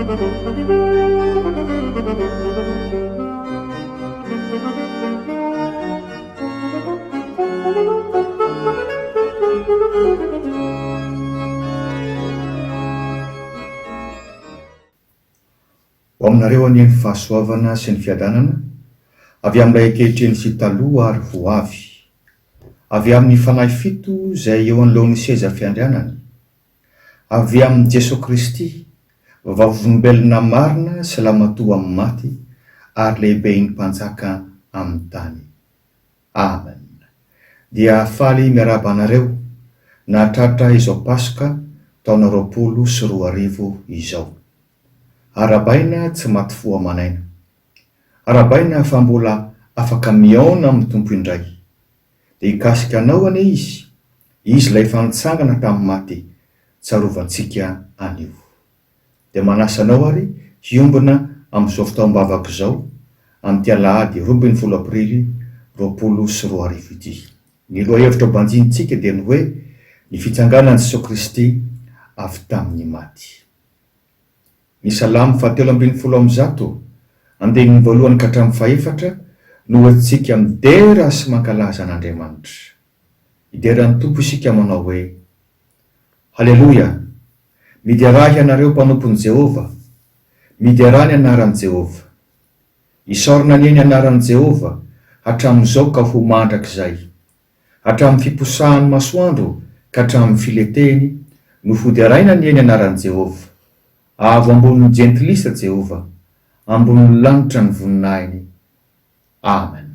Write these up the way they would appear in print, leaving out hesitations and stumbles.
Ho aminareo anieny fahasoavana sy ny fiadanana avy amin'ilay ankehitriny sy taloha ary ho avy, avy amin'ny fanahy fito izay eo anoloan'ny seza fiandrianana, avy amin'ny Jesosy Kristy vavolombelona marina sy lamatoa amin'ny maty ary lehibe ny mpanjaka amin'ny tany. Amen. Dia faly miaraba anareo nahatratra izao Paska taona 2024 izao. Arabaina tsy maty fo amanaina. Arabaina fa mbola afaka miaona amin'ny tompo indray. Dia hikasika anao ane izy ilay fanitsangana tamin'ny maty, tsarovantsika anio. Dia manasa anao ary hiombona amin'izao fotoam-bavaka izao, amin'ny Alahady 12 Aprily 2024 ity. Ny lohahevitra ao banjintsika dia ny hoe ny fitsanganan'i Jesosy Kristy avy tamin'ny maty. Ny Salamo 7:1 andininy voalohany ka hatramin'ny fahaefatra no hoentsika midera sy mankalaza an'Andriamanitra. Hideran'ny Tompo isika manao hoe: Haleloia! Midy arahy ianareo mpanompon'i Jehova, midy arahy ny anaran'i Jehova. Isaorina ny eny anaran'i Jehova hatramin'izao ka ho mandrakizay. Hatramin'ny fiposahany masoandro ka hatramin'ny fileteny no hody araina ny eny anaran'i Jehova. Avo ambonin'ny jentilisa Jehova, ambonin'ny lanitra ny voninahiny. Amen.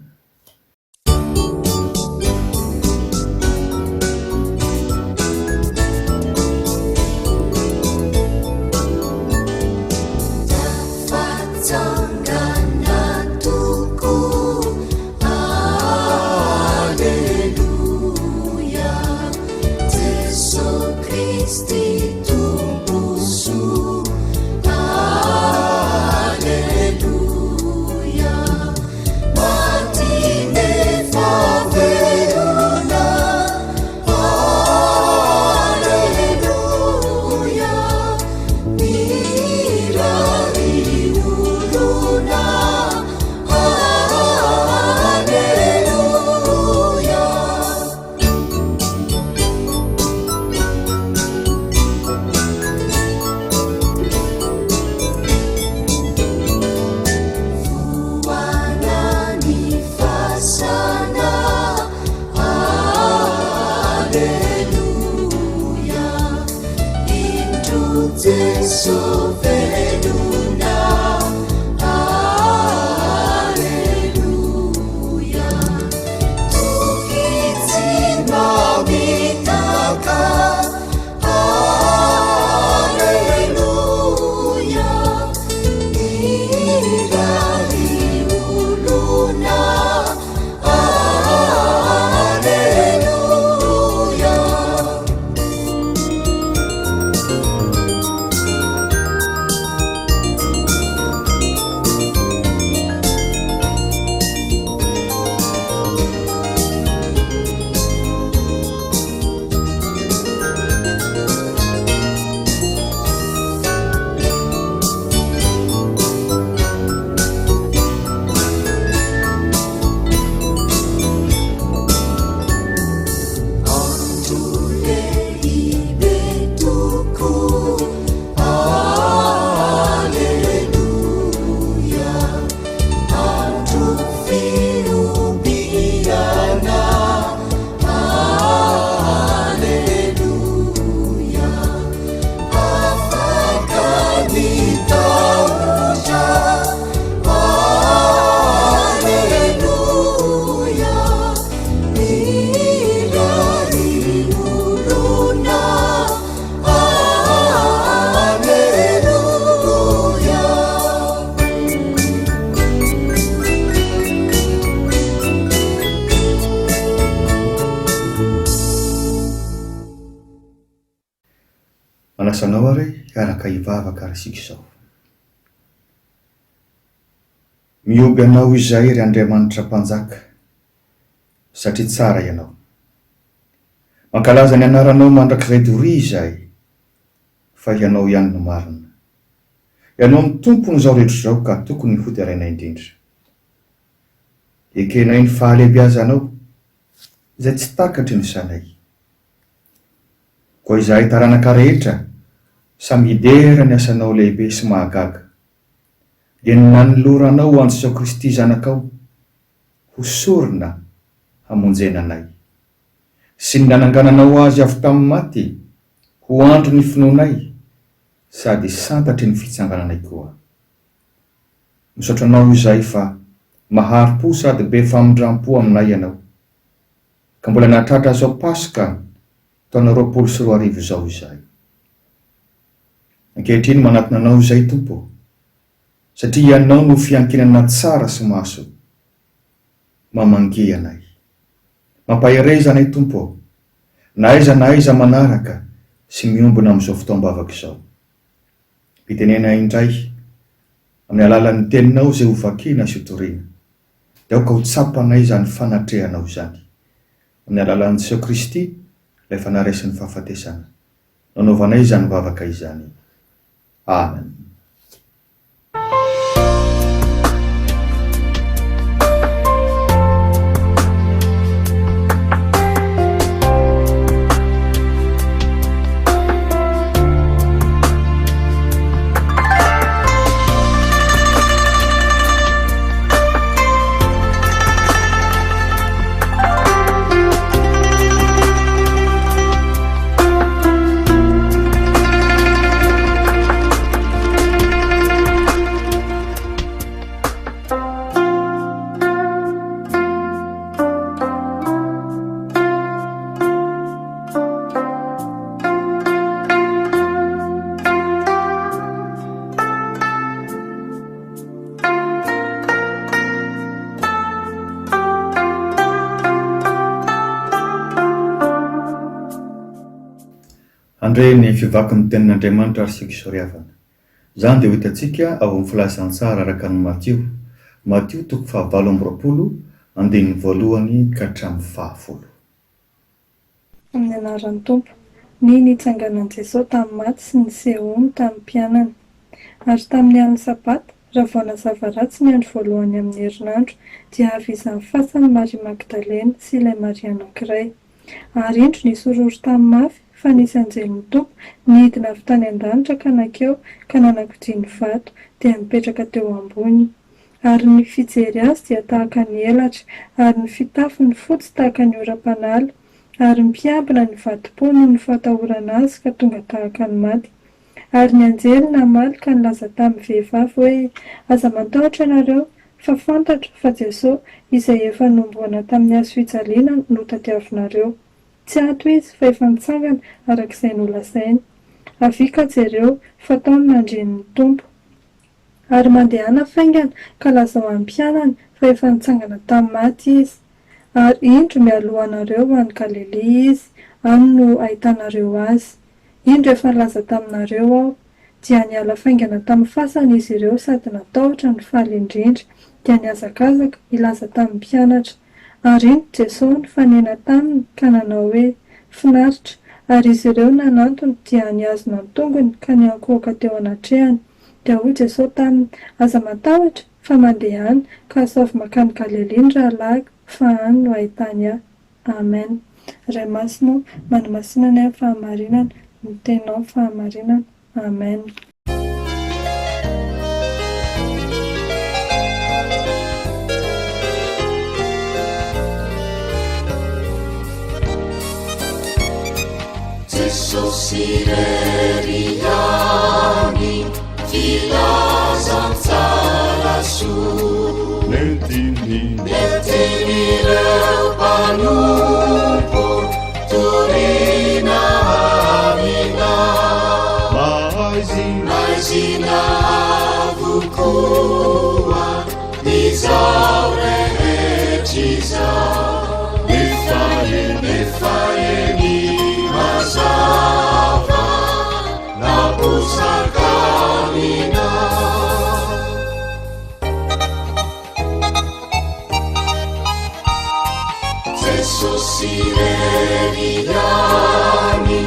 Manasanao ary araka hivavaka ary isika izao. Mioby anao izay ry Andriamanitra mpanjaka, satria tsara ianao. Mankalaza ny anaranao mandrakizay doria izahay, fa ianao ihany no marina. ianao amin'ny tompony izao rehetra izao ka tokony hoteraina indrindra. Ekenay ny fahalehibiazanao izay tsy takatry ny sanay. Koa izahay taranaka rehetra samy hidera ny asanao lehibe sy mahagaga, dia ny nanoloranao an'i Jesosy Kristy zanakao ho sorina hamonjena anay, sy ny nanangananao azy avy tamin'ny maty ho andro ny finoanay sady santatry ny fitsangananay koa. Misaotranao izay fa mahari-po sady be famindram-po aminay ianao, ka mbola nahatratra zao Paska taona 2024 izao izahay. Ankehitriny manatona anao izay Tompo, satria ianao no fiankinana tsara sy maso, mamangy anay, mampahereza anay Tompo, na aiza manaraka sy miombona amin'izao fotoam-bavaka izao. Itenena indray amin'ny alalan'ny teninao izay ho vakiana sy hotoriana, dia aoka ho tsapanay izany fanatrehanao izany, amin'ny alalan'i Jesosy Kristy ilay fanaraisiny fahafatesana, nanaovanay izany vavaka izany. Amen. Andre ny fivaka amin'ny tenin'Andriamanitra ary sika soriavana. Izany dia ho hitantsika ao amin'ny filazantsara araka ny Matio 7:20 ka hatramin'ny 10. Amin'ny anaran'ny Tompo, ny nitsanganan Jesosy tamin'ny maty sy nisehony tamin'ny mpianany. Ary tamin'ny andro Sabata, raha vao nazava ratsy ny andro voalohany amin'ny herinandro, dia avy izany fasany Maria Magdalena sy ilay Maria anankiray. Ary indro nisororo tamin'ny mafy fa nisy anjelon'ny Tompo nidina avy tany an-danitra ka nakeo ka nanakojiny vato dia mipetraka teo ambony. Ary ny fijery azy dia tahaka ny elatra, ary ny fitafiny fotsy tahaka ny oram-panala, ary mpiambina ny vato-po noho ny fatahorana azy ka tonga tahaka ny maty. Ary ny anjely namaly ka nilaza tamin'ny vehivavy hoe, aza matahotra ianareo, fa fantatra fa Jesosy izay efa nomboana tamin'ny hazo fijaliana no tadiavinareo. Tsy ato izy fa efa nitsangana arak'izay nolazainy. Avika jereo fataony nandren'ny Tompo. Ary mandehana faingana ka lazao amin'ny mpianany fa efa nitsangana tamin'ny maty izy. Ary indro mialoha anareo ho any Galilea izy, any no ahitanareo azy. Indro efa nilaza taminareo aho, dia niala faingana tamin'ny fasana izy ireo sady natahotra ny faly indrindra, dia niazakazaka ilaza tamin'ny mpianatra. Ary indro Jesosy nifanena taminy ka nanao hoe, finaritra, ary izy ireo nanantony dia niazona ny tongony ka niankoaka teo anatrehany. Dia hoy Jesosy taminy, aza matahotra fa mandehana ka asaovy makany Galilea ny rahalahy fa any no ahitany ahy. Amen. Ray masina manomasinana amin'ny fahamarinana, ny tenao amin'ny fahamarinana. Amen. Jesosy reriani filazantsara soa nentinireo mpanompo torina amina maizina avokoa izao rehetr'izao nefaeny mazava naposakamina Jesosy reriani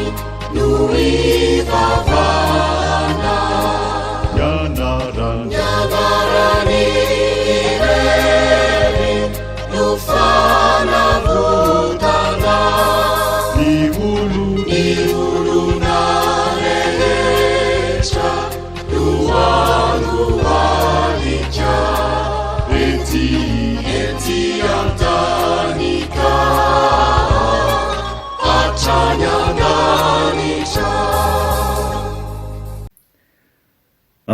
no ivavana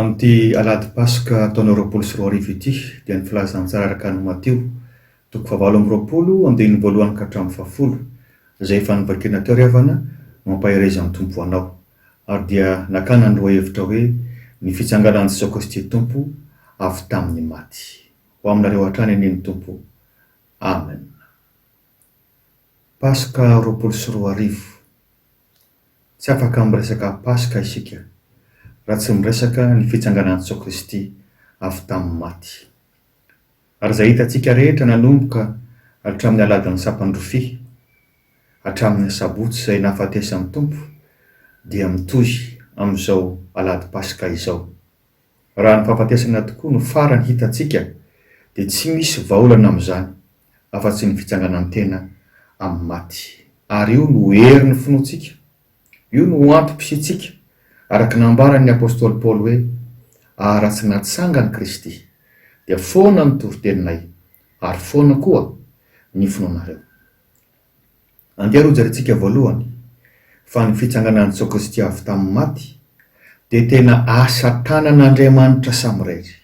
Amin'ity alady pasika taona 2024 ity dia ny filazany tsara araka ny Matio 7:20 ka hatramin'ny 10 izay efa nivakiana teo ry havana mampahereza amin'ny tompo anao. Ary dia nakana ny roa hevitra hoe ny fitsanganan'i Jesosy Kristy tompo avy tamin'ny maty. Ho aminareo hatrany aneny tompo. Amen. Pasika 2024. Tsy afaka miresaka pasika isika raha tsy miresaka ny fitsanganan'i Jesosy Kristy avy tamin'ny maty. Ary izay hitantsika rehetra nanomboka hatramin'ny aladin'ny sapandrofia hatramin'ny sabotsy izay nahafatesan'ny tompo dia mitohy amin'izao alady pasika izao. Raha ny fahafatesana tokoa no farany hitantsika dia tsy misy vaolana amin'izany afa-tsy ny fitsanganan'ny tena amin'ny maty. Ary io no herin'ny finoantsika, io no antom-pisitsika araka nambaran'ny apôstôly Paoly hoe raha tsy natsangany Kristy dia foana ny toriteninay ary foana koa ny finoanareo. Andeha rojarintsika voalohany fa ny fitsanganan'i Jesosy Kristy avy tamin'ny maty dia tena asa tanan'Andriamanitra samirery.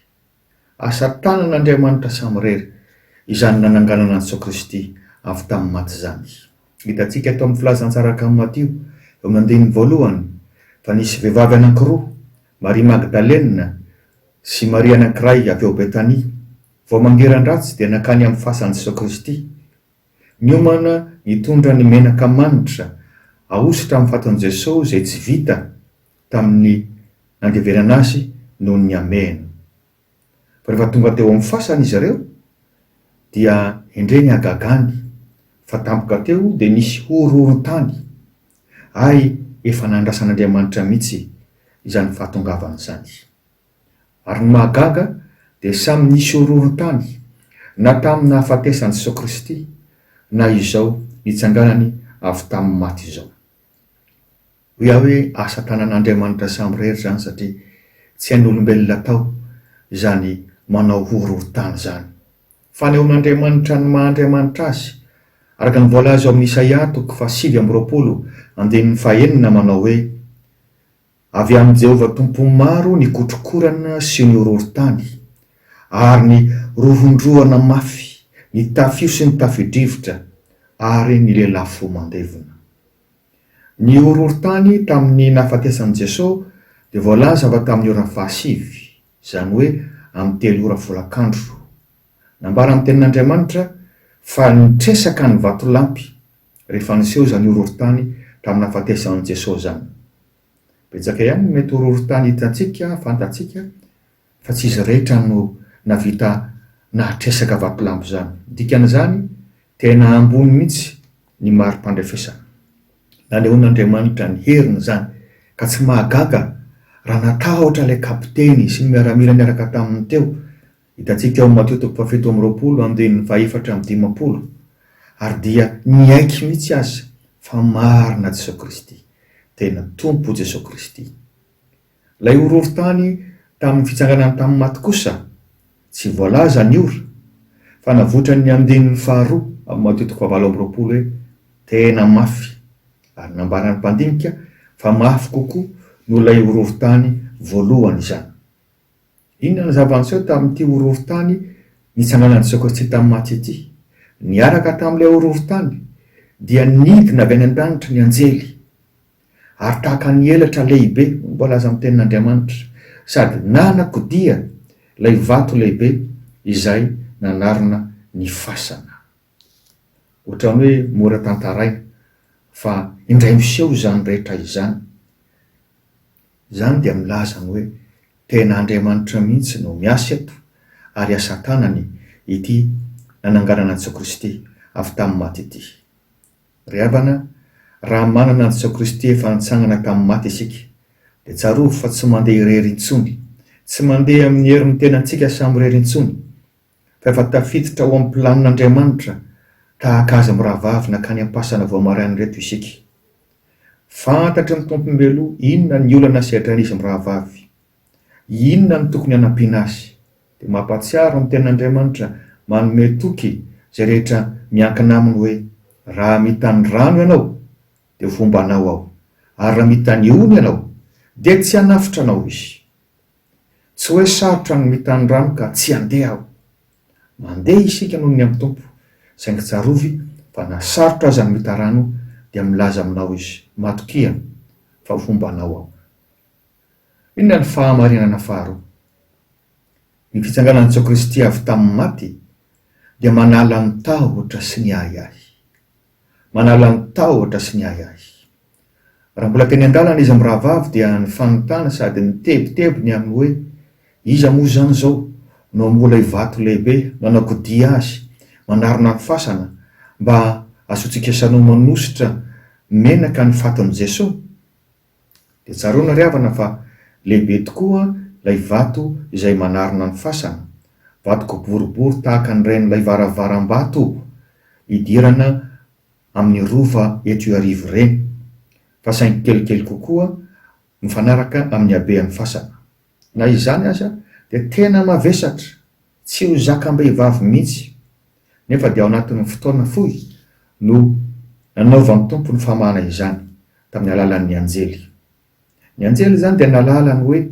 Asa tanan'Andriamanitra samirery izany nananganana an'i Jesosy Kristy avy tamin'ny maty izany. Hitantsika eto amin'ny filazantsara araka amin'ny Matio eo amin'ny andininy voalohany fa nisy vehivavy anankiroa, Maria Magdalena sy Maria anankiray avy ao Betania, vao mangeran-dratsy dia nakany amin'ny fasan'i Jesosy Kristy. Niomana nitondra ny menaka manitra ahositra amin'ny fatan'i Jesosy izay tsy vita tamin'ny nandevenana azy noho ny amehany. Fa rehefa tonga teo amin'ny fasana izy ireo dia endreny agagany, fa tampoka teo dia nisy horohoron-tany. Efa nandrasan'Andriamanitra mihitsy izany fahatongavana izany. Ary ny mahagaga dia samy nisy horohoron-tany na tamin'ny nahafatesan'i Jesosy Kristy na izao nitsanganany avy tamin'ny maty izao. Hoe asa tanan'Andriamanitra samirery izany satria tsy hain'olombelona tao izany manao horohoron-tany izany. Fa neon'Andriamanitra ny maha-Andriamanitra azy. Araka ny voalaza ao amin'ny Isaia 7:9 manao hoe avy amin'ny Jehovah tompo maro ny kotrokorana sy ny horohoron-tany ary ny rohondroana mafy, ny tafio sy ny tafidrivotra ary ny lehilahy fo mandevona. Ny horohoron-tany tamin'ny nahafatesan'i Jesosy dia voalaza avy tamin'ny ora 7, izany hoe amin'ny 3 ora folakandro. Nambara amin'ny tenin'Andriamanitra fa nitresaka ny vatolampy rehefa niseho izany horohoron-tany tamin'ny nahafatesan'i Jesosy zany. Betsaka ihany mety horohoron-tany hitantsika, fantatsika, fa tsy izy rehetra no navita nahatresaka vatolampy zany. Dikan'izany tena ambony mihitsy ny mari-pandrefesana. Nanehoan'Andriamanitra ny heriny zany ka tsy mahagaga raha natahotra ilay kapiteny sy ny miaramila niaraka taminy teo. Hitantsika ao Mateo 7:24-50 ary dia niaiky mihitsy azy fa marina Jesosy Kristy, tena tompo Jesosy Kristy. Ilay horohoron-tany tamin'ny fitsanganany tamin'ny maty kosa tsy voalaza ny ora fa navotra ny andininy faharoa amin'ny Mateo 7:20 hoe tena mafy, ary nambarany mpandinika fa mafy kokoa noho ilay horohoron-tany voalohany izany. Inona ny zava-niseho tamin'ity horohoron-tany nitsanganan'i Jesosy Kristy tamin'ny maty ity? Niaraka tamin'ilay horohoron-tany dia nidina avy any an-danitra ny anjely ary tahaka ny elatra lehibe mbolaza amin'ny tenin'Andriamanitra, sady nanakodia ilay vato lehibe izay nanarina ny fasana. Ohatrany hoe mora tantaraina fa indray miseho izany rehetra izany. Izany dia milazany hoe tena Andriamanitra mihitsy no miasa eto ary asa tanany ity nananganana Jesosy Kristy avy tamin'ny maty ity. Ry havana, raha manana an'i Jesosy Kristy efa nitsangana tamin'ny maty isika dia tsarovy fa tsy mandeha irery intsony, tsy mandeha amin'ny herin'ny tenantsika samirery intsony, fa efa tafiditra ao amin'ny planin'Andriamanitra tahaka azy mirahavavy nakany am-pasana voamarainy reto isika. Fantatry ny tompombelo inona ny olana sehatra an'izy mirahavavy, inona ny tokony hanampiana azy. Dia mampatsiaro amin'ny tenin'Andriamanitra manome toky izay rehetra miankina aminy hoe raha mitany rano ianao dia fombanao ao, ary raha mitany ony ianao dia tsy hanafitra anao izy. tsy hoe sarotra ny mitany rano ka tsy andeha aho. Mandeha isika noho ny amin'ny tompo, saingy tsarovy fa na sarotra aza ny mita rano dia milaza aminao izy, matokia fa fomba anao aho. Inona ny fahamarinana faharoa? Ny fitsanganan'i Jesoa Kristy avy tamin'ny maty dia manala ny tahotra sy ny ahiahy. Manala ny tahotra sy ny ahiahy. Raha mbola teny an-dalana izy mirahavavy dia ny fanontana sady ny tebitebiny amin'ny hoe iza moa zany zao no mbola hivato lehibe nanakodia azy manarona ny fasana mba asotsika sanao manositra menaka ny fatin'i Jesosy. Dia tsaroana ry havana fa lehibe tokoa ilay vato izay manarona ny fasana, vatoko boribory tahaka ny ren'ilay varavaram-bato idirana amin'ny rova eto arivo ireny, fa saingy kelikely kokoa mifanaraka amin'ny habean'ny fasana. Na izany aza dia tena mavesatra, tsy ho zakam-behivavy mihitsy, nefa dia ao anatin'ny fotoana fohy no nanaovan'ny tompo ny famahana izany tamin'ny alalan'ny anjely. Ny anjely zany dia nalalany hoe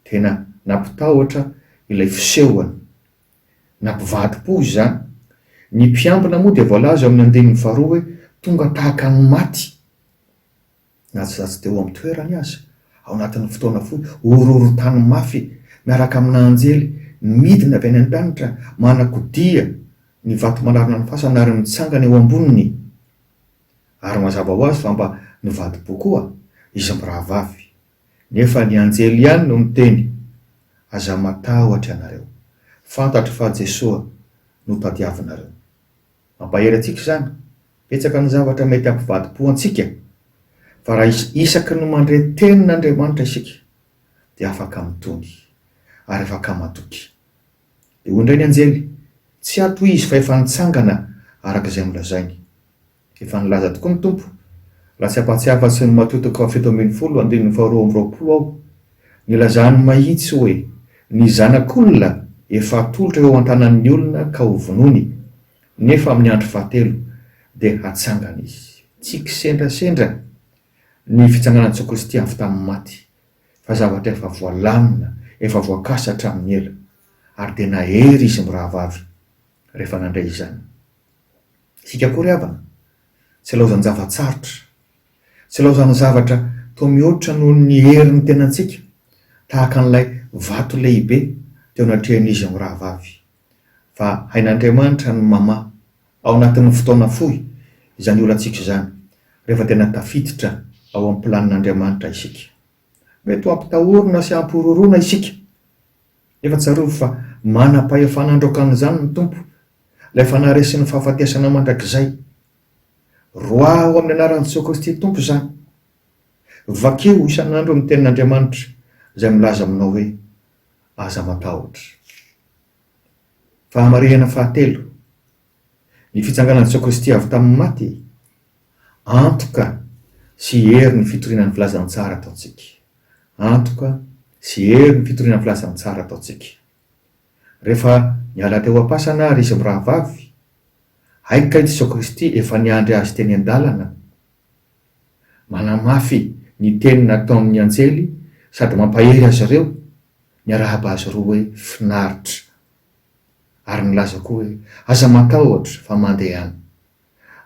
tena nampitahotra ilay fisehoany, nampivady-po izany. Ny mpiambina moa dia voalaza amin'ny andinin'ny faharoa hoe tonga tahaka ny maty. Na tsy teo amin'ny toerany aza, ao anatin'ny fotoana fohy, ororo-tany mafy miaraka amina anjely midina avy any an-danitra, manakodia ny vato manarona ny fasana ary mitsangana eo amboniny. Ary mazava ho azy fa mba nivady-po koa izy mirahavavy. Nefa ny anjely ihany no miteny, aza matahotra ianareo, fantatra fa Jesosy no tadiavinareo. Mampahery antsika izany, betsaka ny zavatra mety hampivady-po antsika, fa raha isaky no mandre tenin'Andriamanitra isika dia afaka mitony ary afaka matoky. Dia hoy indray ny anjely, tsy ato izy fa efa nitsangana araka izay milazainy. Efa nilaza tokoa ny tompo, raha tsy ampatsiafa-tsy ny Mateo 7:20-20 aho, nilazany mahitsy hoe ny zanak'olona efa atolotra eo an-tanan'ny olona ka ho vonony, nefa amin'ny andro fahatelo dia hatsangana izy. Tsy kisendrasendra ny fitsanganan'i Jesoa Kristy avy tamin'ny maty, fa zavatra efa voalamina, efa voakasa hatramin'ny ela, ary dia nahery izy mirahavavy rehefa nandray izany. Isika koa ry havana, tsy laozany zavatsarotra, tsy laozany zavatra toa mihoatra noho ny herin'ny tenantsika, tahaka n'ilay vato lehibe teo anatrehan'izy mirahavavy. Fa hain'Andriamanitra ny mama ao anatin'ny fotoana fohy izany olantsika izany, rehefa tena tafiditra ao amin'ny planin'Andriamanitra isika. Mety ho ampitahorina sy ampororoana isika, efa tsarovy fa manam-pahefan'androakan'izany ny tompo, ilay fanare sy ny fahafatesana mandrakizay. Roa ao amin'ny anaran'i Jesoa Kristy tompo izany. Vakeo isan'andro amin'ny tenin'Andriamanitra izay milaza aminao hoe aza matahotra. Fahamarinana fahatelo, ny fitsanganan'i Jesoa Kristy avy tamin'ny maty antoka sy hery ny fitorianan'ny filazantsara ataontsika. Antoka sy hery ny fitorianan'ny filazantsara ataontsika. Rehefa niala teo am-pasana ary izy mirahavavy, aika i Jesoa Kristy efa niandry azy teny an-dalana, manamafy ny teny nataon'ny anjely sady mampahery azy ireo, niarahaba azy roa hoe finaritra, ary nilaza koa hoe aza matahotra fa mandeha any,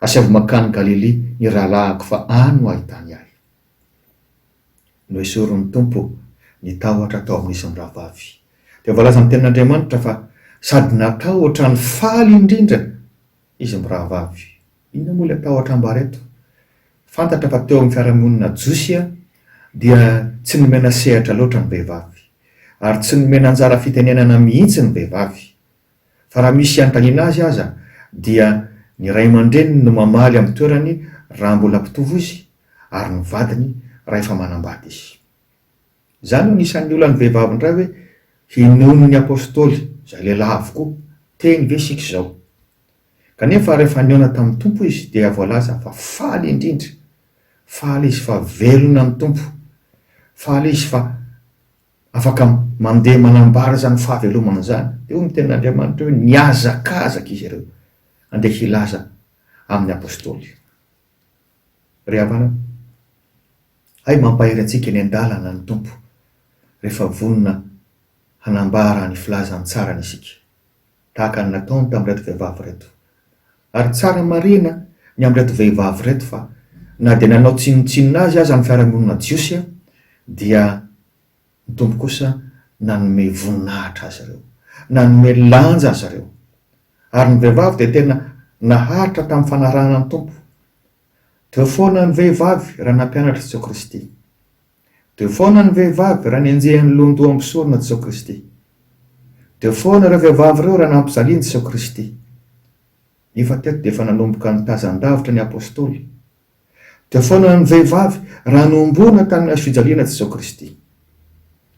asavy makany Galily ny rahalahako fa any no ahitany ahy. No esorony tompo ny tahotra atao amin'izy mirahavavy. Dia voalaza ny tenin'Andriamanitra fa sady natahotra ny faly indrindra izy mirahavavy. Inona moa ilay tahotra ambareto? Fantatra fa teo amin'ny fiarahamonina Josia dia tsy nomena sehatra loatra ny vehivavy, ary tsy nomena anjara fitenenana mihitsy ny vehivavy. Fa raha misy anontaniana azy aza dia ny ray aman-dreniny no mamaly amin'ny toerany raha mbola mpitovo izy, ary ny vadiny raha efa manambady izy. Izany no nisan'ny olan'ny vehivavy indray hoe hinono ny apôstôly, izay lehilahy avokoa, teny ve isika izao. Kanefa rehefa niona tamin'ny tompo izy dia voalaza fa faly indrindra, faly izy fa velona amin'ny tompo, faly izy fa afaka mandeha manambara zany fahavelomana zany. Dia hoy ny tenin'Andriamanitra hoe niazakazaka izy ireo andeha hilaza amin'ny apôstôly. Ry havana, hay mampahery antsika eny an-dalana ny tompo rehefa vonona hanambara ny filazany tsara ny isika, tahaka ny nataony tamin'ireto vehivavy reto. Ary tsara marina ny amin'ireto vehivavy reto fa na dia nanao tsinotsinona azy aza amin'ny fiarahamonina jiosy dia ny tompo kosa nanome voninahitra azy ireo, nanome lanja azy ireo. Ary ny vehivavy dia tena naharitra tamin'ny fanarahana ny tompo. Teo foana ny vehivavy raha nampianatra Jesosy Kristy. Teo foana ny vehivavy raha nianjehany lohandoha ampisorona Jesosy Kristy. Teo foana ireo vehivavy ireo raha nampijaliany Jesosy Kristy. Nefa teto dia efa nanomboka nitazan-davitra ny apôstôly. Teo foana ny vehivavy raha nombona tany azo fijaliana Jesosy Kristy.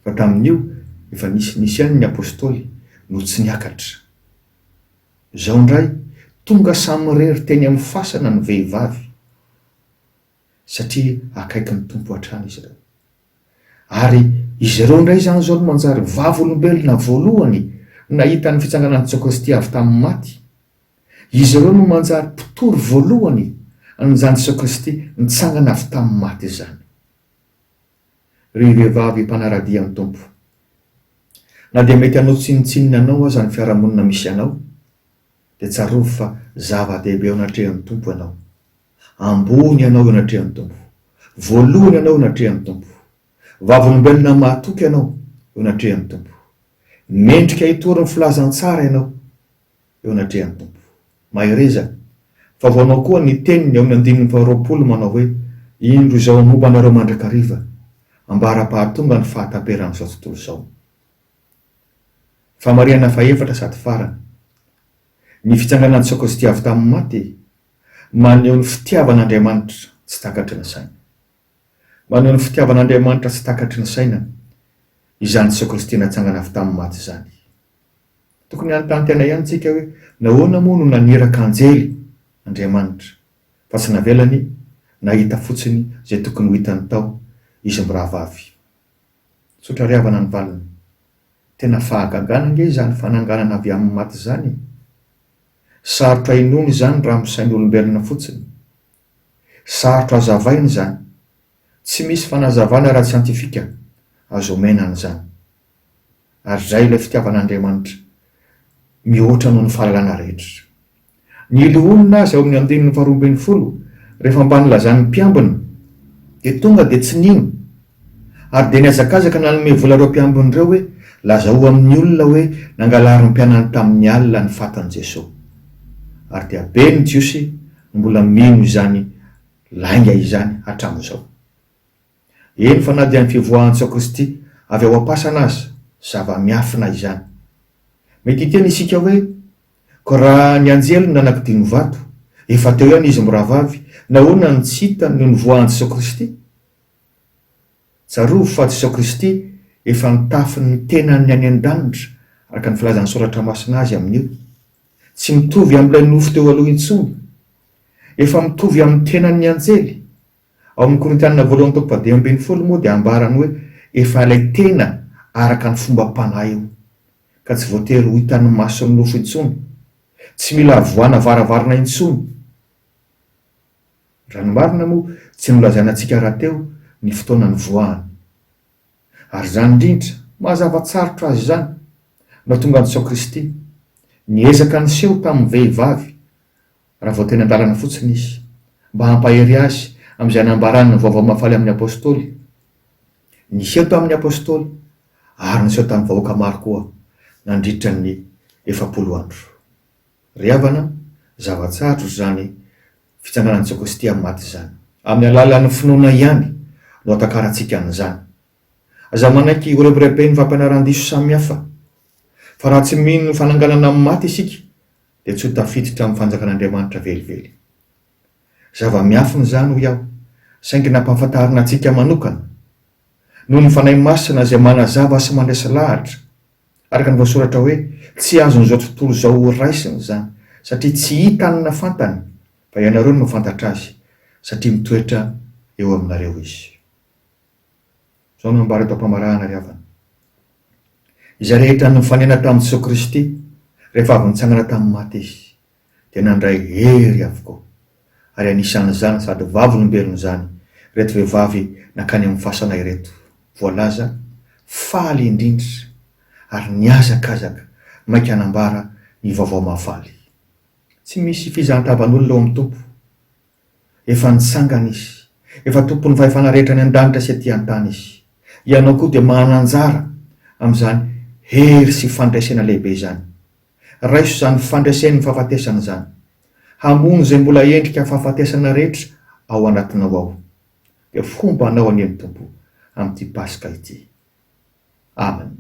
Fa tamin'io efa nisy ihany ny apôstôly no tsy niakatra. Izao indray tonga samy rery teny amin'ny fasana ny vehivavy satria akaiky ny tompo hatrany izy ireo. Ary izy ireo indray zany zao no manjary vavolombelona voalohany nahita ny fitsanganan'i Jesosy Kristy avy tamin'ny maty. Izy ireo no manjary mpitory voalohany an'izany Jesosy Kristy nitsangana avy tamin'ny maty izany. Ry vehivavy mpanaradia amin'ny tompo, na dia mety anao tsinotsinona anao aza ny fiarahamonina misy anao, dia tsarovy fa zava-dehibe ao anatrehan'ny tompo ianao. Ambony ianao eo anatrehan'ny tompo, voalohany ianao eo anatrehan'ny tompo, vavolombelona mahatoky ianao eo anatrehan'ny tompo, mendrika hitory ny filazantsara ianao eo anatrehan'ny tompo. Mahireza fa voanao koa ny teniny eo amin'ny 9:20 manao hoe indro izao momba anareo mandrakariva ambara-pahatonga ny fahataperan'izao tontolo izao. Famariana faefatra sady farany, ny fitsanganan'i Jesosy Kristy avy tamin'ny maty maneho ny fitiavan'Andriamanitra tsy takatry ny saina. Maneho ny fitiavan'Andriamanitra tsy takatry ny saina izany Jesosy Kristy natsangana avy tamin'ny maty izany. Tokony anontany ihany tsika hoe nahoana moa no naniraka anjely Andriamanitra fa tsy navelany nahita fotsiny izay tokony ho hitany tao izy mirahavavy. Tsotra riavana ny valiny, tena fahagagana nge izany fananganana avy amin'ny maty izany. Sarotra inony izany raha misain'olombelona fotsiny, sarotra hazavaina izany, tsy misy fanazavana ara siantifika azo omenana izany. Ary zay ilay fitiavan'Andriamanitra mihoatra noho ny fahalalana rehetra. Ny loonina azy ao amin'ny 2:20 rehefa mba nilazan'ny mpiambina dia tonga dia tsy nino, ary dia niazakazaka nanome vola ireo mpiambina ireo hoe lazao amin'ny olona hoe nangalary ny mpianany tamin'ny alina ny fatan'i Jesosy. Ary dia be ny jiosy mbola mino izany lainga izany hatramin'izao. Eny fa na dia ny fivoahan'i Jesosy Kristy avy ao am-pasana azy, zava-miafina izany. Mety hiteny isika hoe ko raha ny anjely nanakidino vato efa teo ihany izy mirahavavy, nahoana ny tsy hita noho ny voahan'i Jesosy Kristy? Tsarovy fa Jesosy Kristy efa nitafy ny tenany any an-danitra araka ny filazan'ny soratra masina azy amin'io. Tsy mitovy amin'ilay nofo teo aloha intsony, efa mitovy amin'ny tenan'ny anjely. Ao amin'ny Korintianina 2:20 moa dia ambarany hoe efa ilay tena araka ny fomba mpanahy io, ka tsy voatery ho hitan'ny mason'ny nofo intsony, tsy mila voana varavarana intsony. Raha ny marina moa tsy nolazaina antsika raha teo ny fotoanany voahany. Ary zany indrindra mahazava-tsarotra azy izany na tonga Jesosy Kristy niezaka niseho tamin'ny vehivavy raha vao teny an-dalana fotsiny izy, mba hampahery azy amin'izay nambarany ny vaovao mahafaly amin'ny apôstôly. Niseho tamin'ny apôstôly ary niseho tamin'ny vahoaka maro koa nandritra ny 70 andro. Riavana, zava-tsarotra zany fitsanganan'i Jesosy Kristy amin'ny maty izany. Amin'ny alalan'ny finoana ihany no atakarantsika an'izany. Aza manaiky orebirebeny fampianaran-diso samihafa, fa raha tsy mino ny fananganana amin'ny maty isika dia tsy ho tafiditra amin'ny fanjakan'Andriamanitra velively. Zava-miafina izany ho iaho, saingy nampahafantarina antsika manokana noho ny fanahy masina izay manazava sy mandresy lahatra, araka ny voasoratra hoe tsy azon'izao tontolo izao ho raisiny izany, satria tsy hita ny nafantany, fa ianareo no mafantatra azy satria mitoetra eo aminareo izy. Zao no ambara eto am-pamarahana ry havana. Izay rehetra no mifanena tamin'i Jesosy Kristy rehefa avy nitsangana tamin'ny maty izy dia nandray hery avokoa, ary anisan'izany sady vavolombelona izany reto vehivavy nakany amin'ny fasana ireto, voalaza faly indrindra ary niazakazaka maika hanambara ny vaovao mahafaly. Tsy misy fizahatavan'olona eo amin'ny tompo. Efa nitsangana izy, efa tompony fahefana rehetra ny an-danitra sy aty an-tany izy. Ianao koa dia mananjara amin'izany hery sy fandraisana lehibe izany. Raiso izany fandraisen'ny fahafatesana izany. Hamono izay mbola endrika fahafatesana rehetra ao anatinao ao. Dia fomba anao any amin'ny tompo amin'ity Pasika ity. Amen.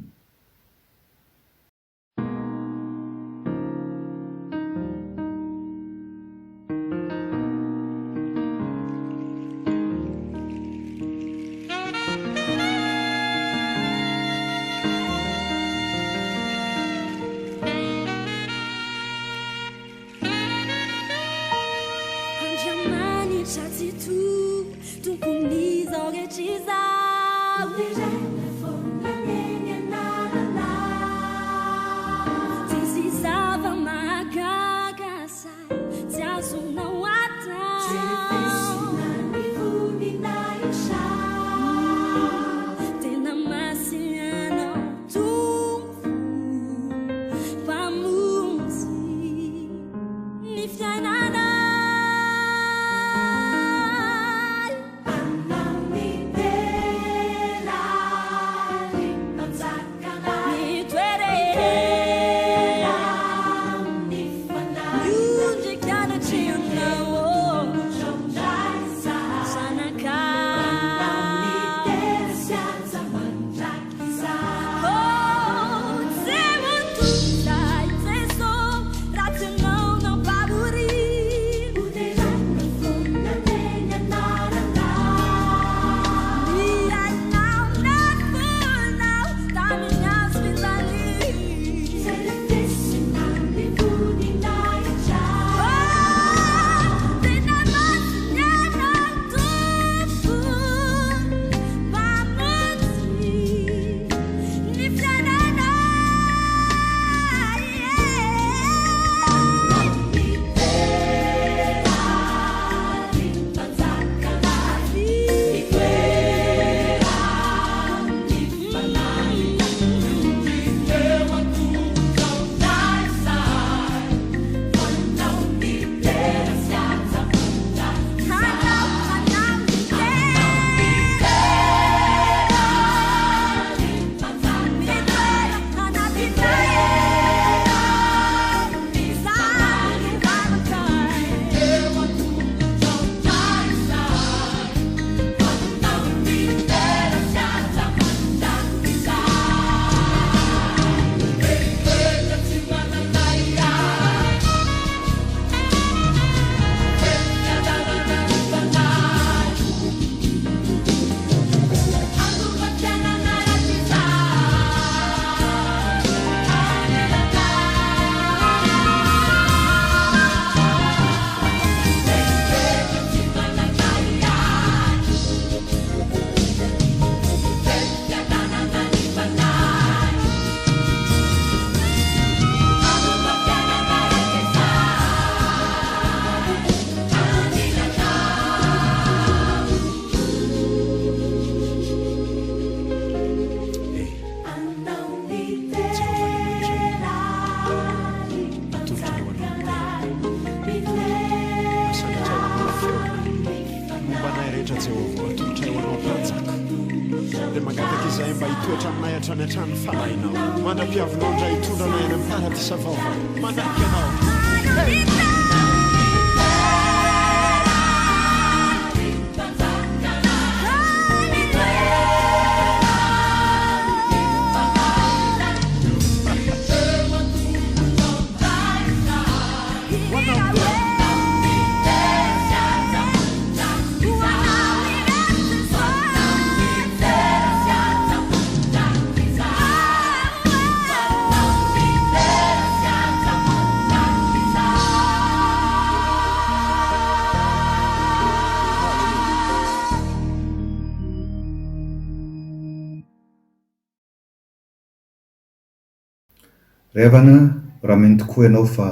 Revana raha meny tokoa ianao fa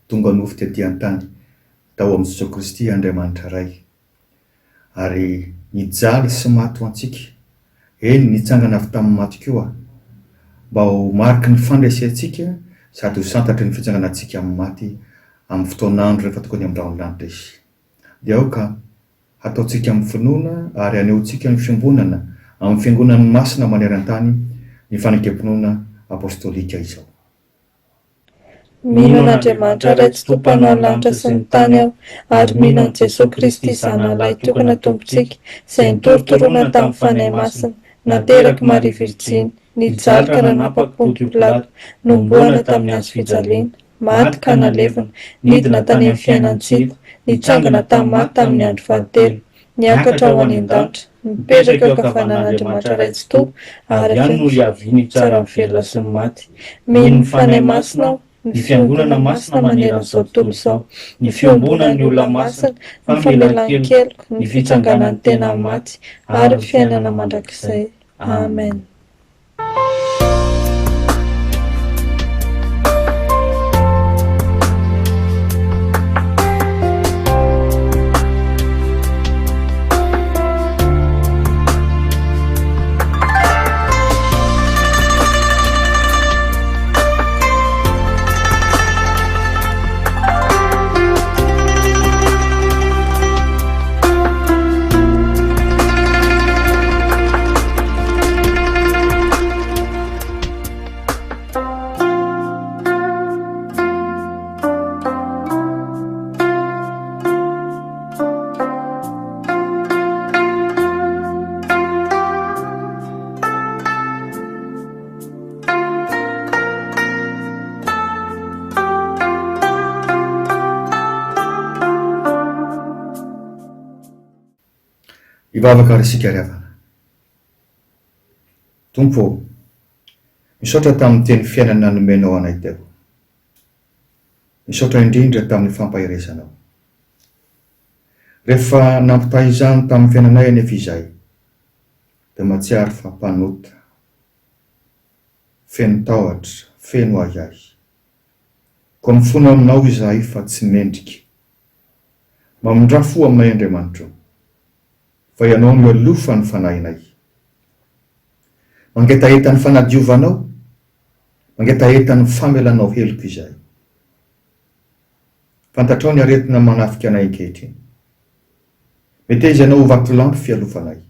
tonga nofo tetỳ an-tany tao amin'i Jesosy Kristy Andriamanitra iray. Ary nijaly sy maty ho antsika. Eny nitsangana avy tamin'ny maty koa mba ho mariky ny fandraisantsika sady ho santatry ny fitsanganantsika amin'ny maty amin'ny fotoanandro rehefa tokony amin'ny raolanitra izy. Dia aoka hataontsika amin'ny finoana ary anehoantsika ny fiangonana amin'ny fiangonan'ny masina maneran-tany ny fanekempinoana apôstôlika izao. Mino an'Andriamanitra ray tsy tompanao ny lanitra sy ny tany aho, ary mino an'i Jesosy Kristy zanalahy tokana tompontsika, izay nitorotoroana tamin'ny fanahy masina, nateraky Maria Virjiny, nijaly ka nanapaka Ponto Pilato, nomboana tamin'ny hazo fijaliana, maty ka nalevina, nidina tany amin'ny fiainantsika, nitsangana tamin'ny maty tamin'ny andro fahatelo, niakatra ho any an-danitra, mipetraka eo ankavanan'Andriamanitra ray tsy tompo, ary ihany no hiaviny tsara ny velona sy ny maty. mino ny fanahy masina aho, Ny fiangonana masina maneran'izao tontolo izao, ny fiombonan'ny olona masina, ny famelan-keloko, ny fitsanganan'ny tena maty, ary ny fiainana mandrakizay. Amen. Ivavaka ary isika ry havana. Tompo, misaotra tamin'ny teny fiainana nomenao anay teo. Misaotra indrindra tamin'ny fampahiresanao. Rehefa nampitahy izany tamin'ny fiainanay anefa izay, dia mahatsiaro fa mpanota, feno tahotra, feno ahiahy. Koa mifono aminao izahay fa tsy mendrika. Mamondrafo aminay Andriamanitra, fa ianao no alofa ny fanahinay. Mangetaheta ny fanadiovanao, mangetaheta ny famelanao heloko izay. Fantatrao ny aretina manafika anay ankehitriny. Mety izy ianao ho vatolampy fialofanay.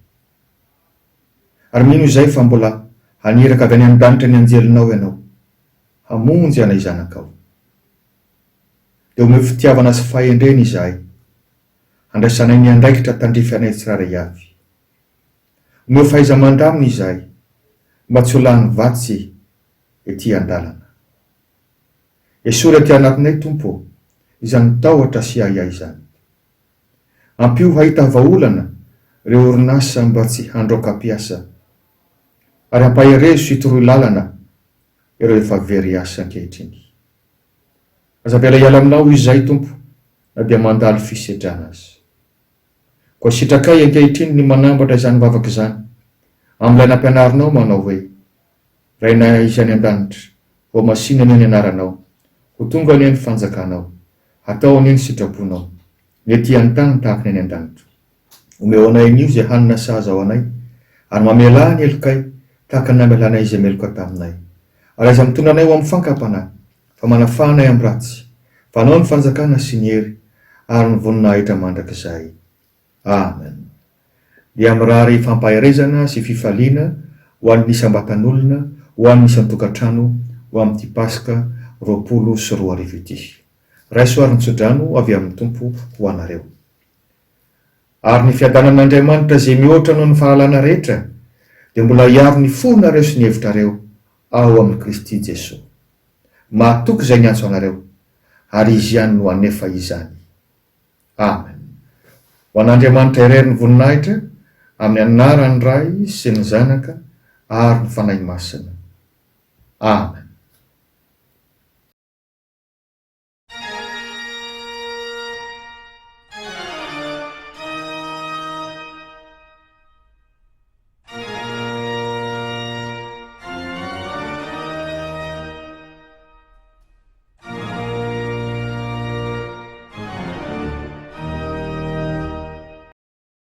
Ary mino izay fa mbola haniraka avy any an-danitra ny anjelinao ianao, hamonjy anay zanakao. Dia omeo fitiavana sy fahendreny izahay, handraisanay ny andraikitra tandrify anay tsiraray avy. Omeo fahaiza mandamina izahay, mba tsy ho lany vatsy ety an-dalana. Esory aty anatinay Tompo, izany tahotra sy ahiahy izany. Ampio hahita vahaolana ireo orinasa mba tsy handroaka piasa, ary ampaherezo hitoroy lalana ireo efa very asa ankehitriny. Aza vela hiala aminao izay Tompo, na dia mandalo fisedrana azy. Koa sitrakay ankehitriny ny manambatra izany vavaka izany, amin'ilay nampianarinao manao hoe, raina izany an-danitra, ho masinany ny anaranao, ho tonga ny fanjakanao, hatao ny sitraponao, mety an-tany tahaka ny an-danitra. Omeo anay an'io izay hanina sahaza ao anay, ary mamela ny elokay tahaka ny namelanay izay meloka taminay. Ary aza mitondra anay ho amin'ny fankapana, fa manafanay amin'ny ratsy, fa anao ny fanjakana sy ny hery, ary ny voninahitra mandrakizay. Amen. Dia mirary fampahirezana sy fifaliana ho an'ny isam-batan'olona, ho an'ny isan-tokantrano, ho amin'ity Pasika 24 ity. Raisoary nitsodrano avy amin'ny Tompo ho anareo. Ary ny fiadanan'Andriamanitra izay mihoatra noho ny fahalana rehetra, dia mbola hiaro ny fonareo sy ny hevitrareo ao amin'ny Kristy Jesosy. Mahatoky izay ny antso anareo, ary izy ihany no anefa izany. Amen. Ho an'Andriamanitra irery ny voninahitra, amin'ny anarany Ray sy ny Zanaka, ary ny fanahy masina. Amen.